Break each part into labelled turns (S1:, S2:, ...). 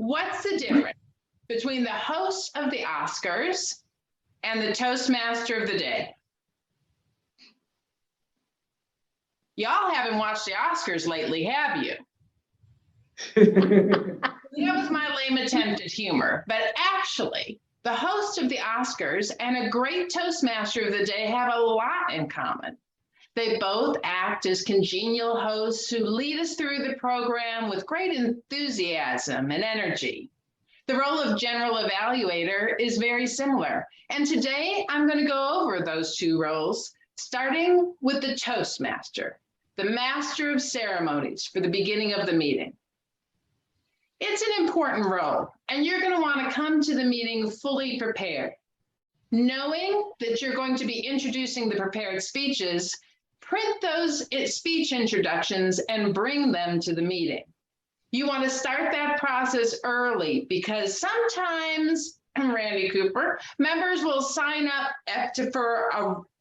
S1: What's the difference between the host of the Oscars and the Toastmaster of the day? Y'all haven't watched the Oscars lately, have you? That was my lame attempt at humor, but actually, the host of the Oscars and a great Toastmaster of the day have a lot in common. They both act as congenial hosts who lead us through the program with great enthusiasm and energy. The role of General Evaluator is very similar, and today I'm going to go over those two roles, starting with the Toastmaster, the master of ceremonies for the beginning of the meeting. It's an important role, and you're going to want to come to the meeting fully prepared. Knowing that you're going to be introducing the prepared speeches, print those speech introductions and bring them to the meeting. You want to start that process early because sometimes, Randy Cooper, members will sign up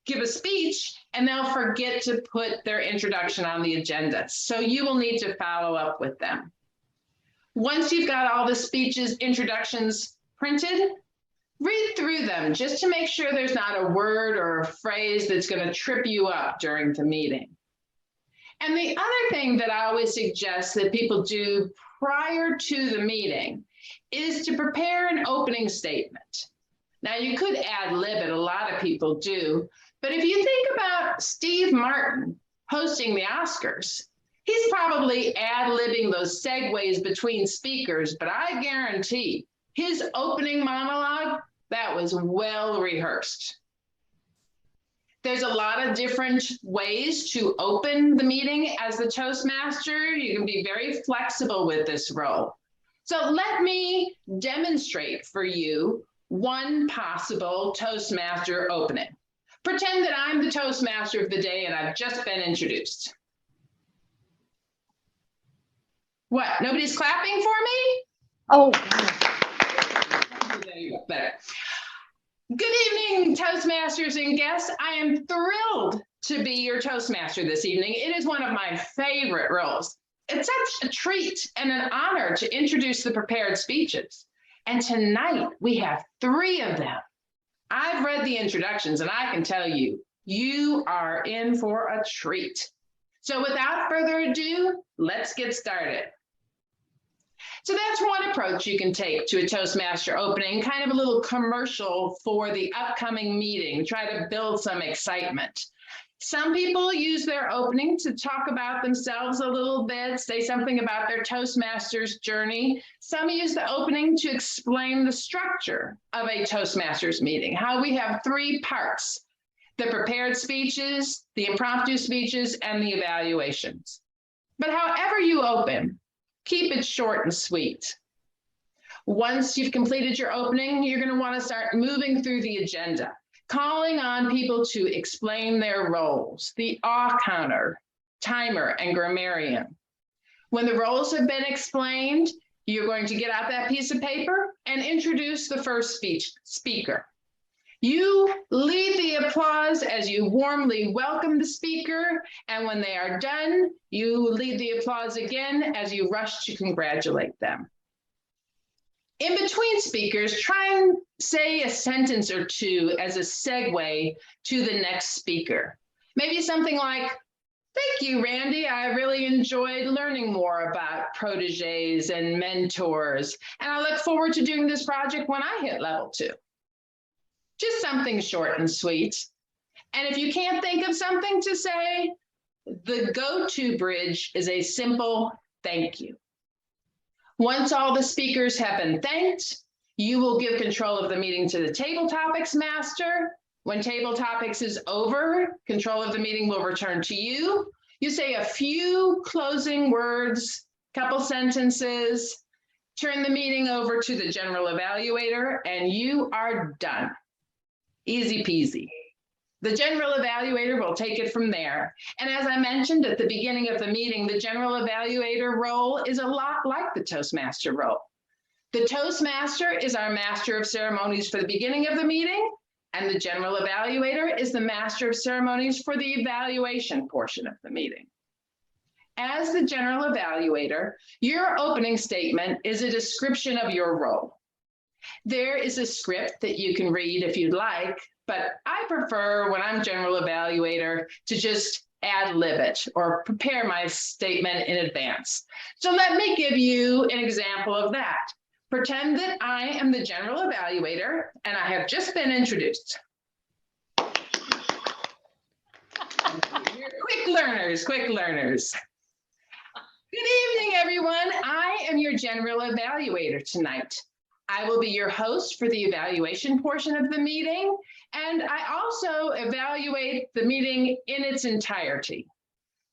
S1: give a speech and they'll forget to put their introduction on the agenda. So you will need to follow up with them. Once you've got all the speeches, introductions printed, read through them just to make sure there's not a word or a phrase that's going to trip you up during the meeting. And the other thing that I always suggest that people do prior to the meeting is to prepare an opening statement. Now, you could ad-lib it, a lot of people do, but if you think about Steve Martin hosting the Oscars, he's probably ad-libbing those segues between speakers, but I guarantee his opening monologue, that was well rehearsed. There's a lot of different ways to open the meeting as the Toastmaster. You can be very flexible with this role. So let me demonstrate for you one possible Toastmaster opening. Pretend that I'm the Toastmaster of the day and I've just been introduced. What, nobody's clapping for me?
S2: Oh,
S1: there you go, better. Good evening, Toastmasters and guests. I am thrilled to be your Toastmaster this evening. It is one of my favorite roles. It's such a treat and an honor to introduce the prepared speeches. And tonight we have 3 of them. I've read the introductions and I can tell you, you are in for a treat. So without further ado, let's get started. So that's one approach you can take to a Toastmaster opening, kind of a little commercial for the upcoming meeting, try to build some excitement. Some people use their opening to talk about themselves a little bit, say something about their Toastmasters journey. Some use the opening to explain the structure of a Toastmasters meeting, how we have 3 parts: the prepared speeches, the impromptu speeches, and the evaluations. But however you open, keep it short and sweet. Once you've completed your opening, you're going to want to start moving through the agenda, calling on people to explain their roles, the awe counter, timer, and grammarian. When the roles have been explained, you're going to get out that piece of paper and introduce the first speaker. You lead the applause as you warmly welcome the speaker, and when they are done, you lead the applause again as you rush to congratulate them. In between speakers, try and say a sentence or 2 as a segue to the next speaker. Maybe something like, "Thank you, Randy. I really enjoyed learning more about proteges and mentors, and I look forward to doing this project when I hit level 2. Just something short and sweet. And if you can't think of something to say, the go-to bridge is a simple thank you. Once all the speakers have been thanked, you will give control of the meeting to the table topics master. When table topics is over, control of the meeting will return to you. You say a few closing words, couple sentences, turn the meeting over to the general evaluator, and you are done. Easy peasy. The general evaluator will take it from there. And as I mentioned at the beginning of the meeting, the general evaluator role is a lot like the Toastmaster role. The Toastmaster is our master of ceremonies for the beginning of the meeting, and the general evaluator is the master of ceremonies for the evaluation portion of the meeting. As the general evaluator, your opening statement is a description of your role. There is a script that you can read if you'd like, but I prefer when I'm general evaluator to just ad-lib it or prepare my statement in advance. So let me give you an example of that. Pretend that I am the general evaluator and I have just been introduced. Quick learners, quick learners. Good evening, everyone. I am your general evaluator tonight. I will be your host for the evaluation portion of the meeting, and I also evaluate the meeting in its entirety.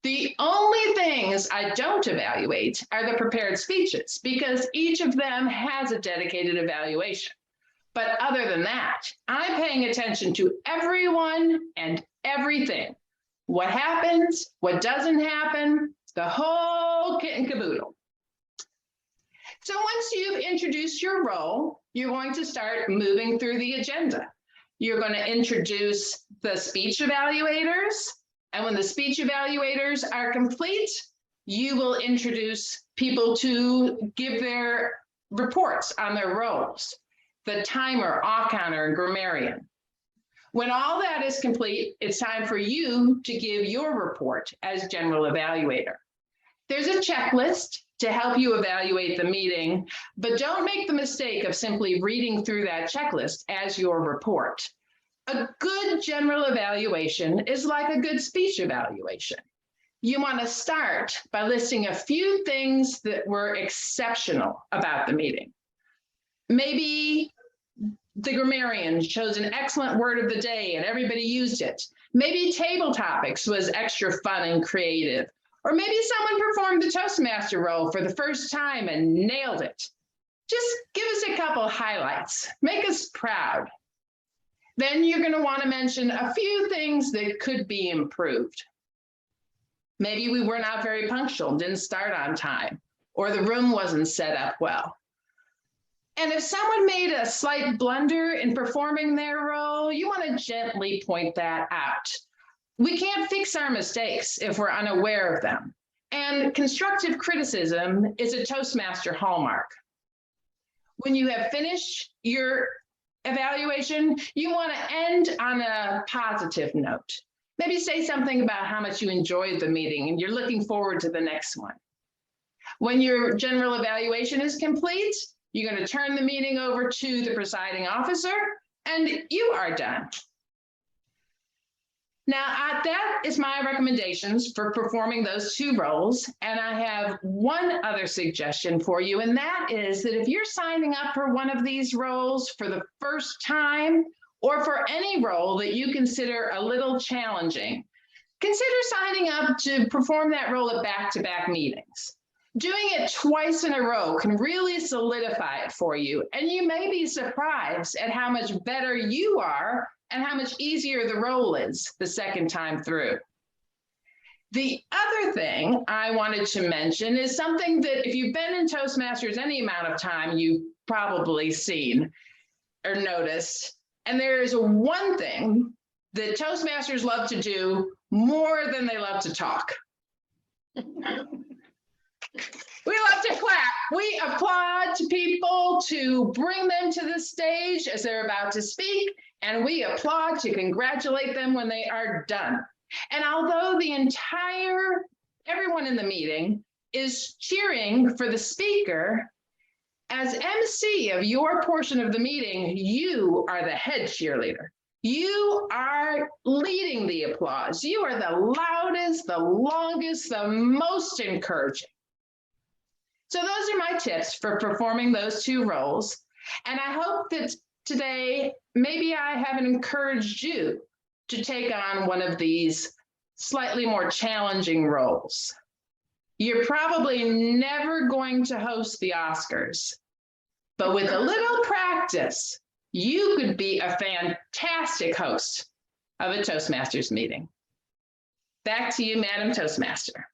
S1: The only things I don't evaluate are the prepared speeches, because each of them has a dedicated evaluation. But other than that, I'm paying attention to everyone and everything. What happens, what doesn't happen, the whole kit and caboodle. So once you've introduced your role, you're going to start moving through the agenda. You're going to introduce the speech evaluators, and when the speech evaluators are complete, you will introduce people to give their reports on their roles, the timer, off counter, and grammarian. When all that is complete, it's time for you to give your report as general evaluator. There's a checklist to help you evaluate the meeting, but don't make the mistake of simply reading through that checklist as your report. A good general evaluation is like a good speech evaluation. You want to start by listing a few things that were exceptional about the meeting. Maybe the grammarian chose an excellent word of the day and everybody used it. Maybe table topics was extra fun and creative. Or maybe someone performed the Toastmaster role for the first time and nailed it. Just give us a couple highlights. Make us proud. Then you're going to want to mention a few things that could be improved. Maybe we were not very punctual, didn't start on time, or the room wasn't set up well. And if someone made a slight blunder in performing their role, you want to gently point that out. We can't fix our mistakes if we're unaware of them. And constructive criticism is a Toastmaster hallmark. When you have finished your evaluation, you want to end on a positive note. Maybe say something about how much you enjoyed the meeting and you're looking forward to the next one. When your general evaluation is complete, you're going to turn the meeting over to the presiding officer and you are done. Now, that is my recommendations for performing those two roles. And I have one other suggestion for you, and that is that if you're signing up for one of these roles for the first time, or for any role that you consider a little challenging, consider signing up to perform that role at back-to-back meetings. Doing it twice in a row can really solidify it for you, and you may be surprised at how much better you are and how much easier the role is the second time through. The other thing I wanted to mention is something that if you've been in Toastmasters any amount of time, you've probably seen or noticed. And there is one thing that Toastmasters love to do more than they love to talk. We love to clap. We applaud to people to bring them to the stage as they're about to speak, and we applaud to congratulate them when they are done. And although everyone in the meeting is cheering for the speaker, as MC of your portion of the meeting, you are the head cheerleader. You are leading the applause. You are the loudest, the longest, the most encouraging. So those are my tips for performing those two roles. And I hope that today, maybe I have encouraged you to take on one of these slightly more challenging roles. You're probably never going to host the Oscars, but with a little practice, you could be a fantastic host of a Toastmasters meeting. Back to you, Madam Toastmaster.